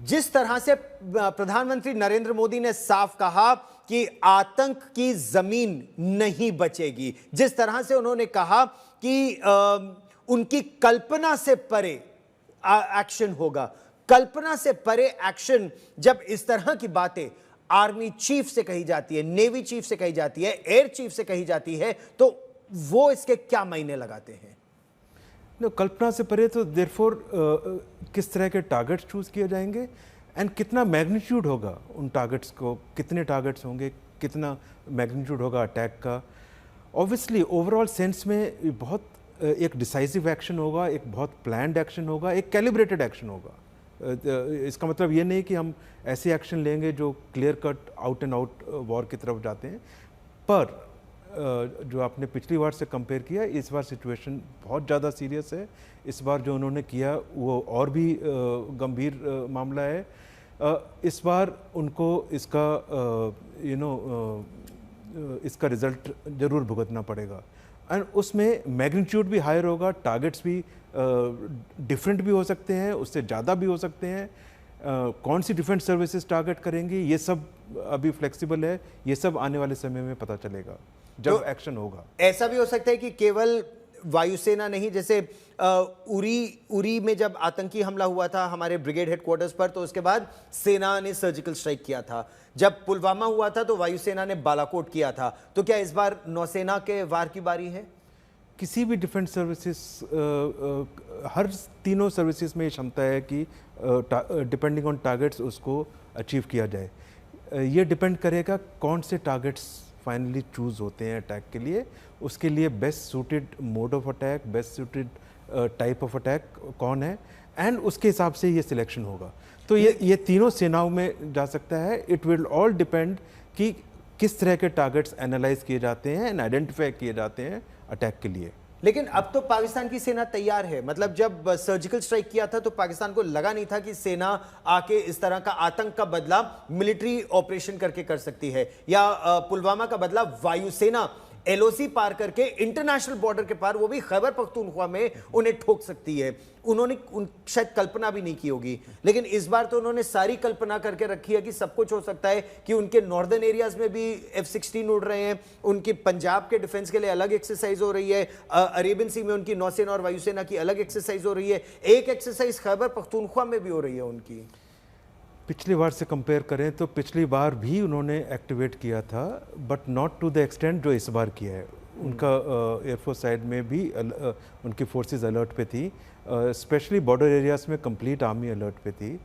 जिस तरह से प्रधानमंत्री नरेंद्र मोदी ने साफ कहा कि आतंक की जमीन नहीं बचेगी, जिस तरह से उन्होंने कहा कि उनकी कल्पना से परे एक्शन होगा, कल्पना से परे एक्शन, जब इस तरह की बातें आर्मी चीफ से कही जाती है, नेवी चीफ से कही जाती है, एयर चीफ से कही जाती है, तो वो इसके क्या मायने लगाते हैं? कल्पना से परे तो देयरफॉर किस तरह के टारगेट्स चूज किए जाएंगे एंड कितना मैग्नीट्यूड होगा उन टारगेट्स को, कितने टारगेट्स होंगे, कितना मैग्नीट्यूड होगा अटैक का। ऑब्वियसली ओवरऑल सेंस में बहुत एक डिसाइसिव एक्शन होगा, एक बहुत प्लान्ड एक्शन होगा, एक कैलिब्रेटेड एक्शन होगा। इसका मतलब ये नहीं कि हम ऐसे एक्शन लेंगे जो clear cut out and out war की तरफ जाते हैं, पर जो आपने पिछली बार से कंपेयर किया, इस बार सिचुएशन बहुत ज़्यादा सीरियस है। इस बार जो उन्होंने किया वो और भी गंभीर मामला है। इस बार उनको इसका इसका रिज़ल्ट ज़रूर भुगतना पड़ेगा एंड उसमें मैग्नीट्यूड भी हायर होगा, टारगेट्स भी डिफरेंट भी हो सकते हैं, उससे ज़्यादा भी हो सकते हैं। कौन सी डिफेंस सर्विसेज टारगेट करेंगी, ये सब अभी फ्लेक्सिबल है, ये सब आने वाले समय में पता चलेगा जब तो एक्शन होगा। ऐसा भी हो सकता है कि केवल वायुसेना नहीं, जैसे उरी में जब आतंकी हमला हुआ था हमारे ब्रिगेड हेडक्वार्टर्स पर, तो उसके बाद सेना ने सर्जिकल स्ट्राइक किया था। जब पुलवामा हुआ था तो वायुसेना ने बालाकोट किया था। तो क्या इस बार नौसेना के वार की बारी है? किसी भी डिफेंस सर्विसेज, हर तीनों सर्विसेज में ये क्षमता है कि डिपेंडिंग ऑन टारगेट्स उसको अचीव किया जाए। ये डिपेंड करेगा कौन से टारगेट्स फाइनली चूज होते हैं अटैक के लिए, उसके लिए best suited mode of attack, best suited type of attack कौन है, एंड उसके हिसाब से ये सिलेक्शन होगा। तो ये तीनों सेनाओं में जा सकता है। इट विल ऑल डिपेंड कि किस तरह के टारगेट्स एनालाइज किए जाते हैं एंड आइडेंटिफाई किए जाते हैं अटैक के लिए। लेकिन अब तो पाकिस्तान की सेना तैयार है। मतलब जब सर्जिकल स्ट्राइक किया था तो पाकिस्तान को लगा नहीं था कि सेना आके इस तरह का आतंक का बदला मिलिट्री ऑपरेशन करके कर सकती है, या पुलवामा का बदला वायुसेना एलओसी पार करके इंटरनेशनल बॉर्डर के पार, वो भी खैबर पख्तूनख्वा में, उन्हें ठोक सकती है। उन्होंने शायद कल्पना भी नहीं की होगी, लेकिन इस बार तो उन्होंने सारी कल्पना करके रखी है कि सब कुछ हो सकता है, कि उनके नॉर्दर्न एरियाज में भी F-16 उड़ रहे हैं, उनकी पंजाब के डिफेंस के लिए अलग एक्सरसाइज हो रही है, अरेबियन सी में उनकी नौसेना और वायुसेना की अलग एक्सरसाइज हो रही है, एक एक्सरसाइज खैबर पख्तूनख्वा में भी हो रही है उनकी। पिछली बार से कंपेयर करें तो पिछली बार भी उन्होंने एक्टिवेट किया था, but not to the extent जो इस बार किया है। उनका एयरफोर्स साइड में भी उनकी फोर्सेस अलर्ट पे थी, स्पेशली बॉर्डर एरियाज में कंप्लीट आर्मी अलर्ट पे थी।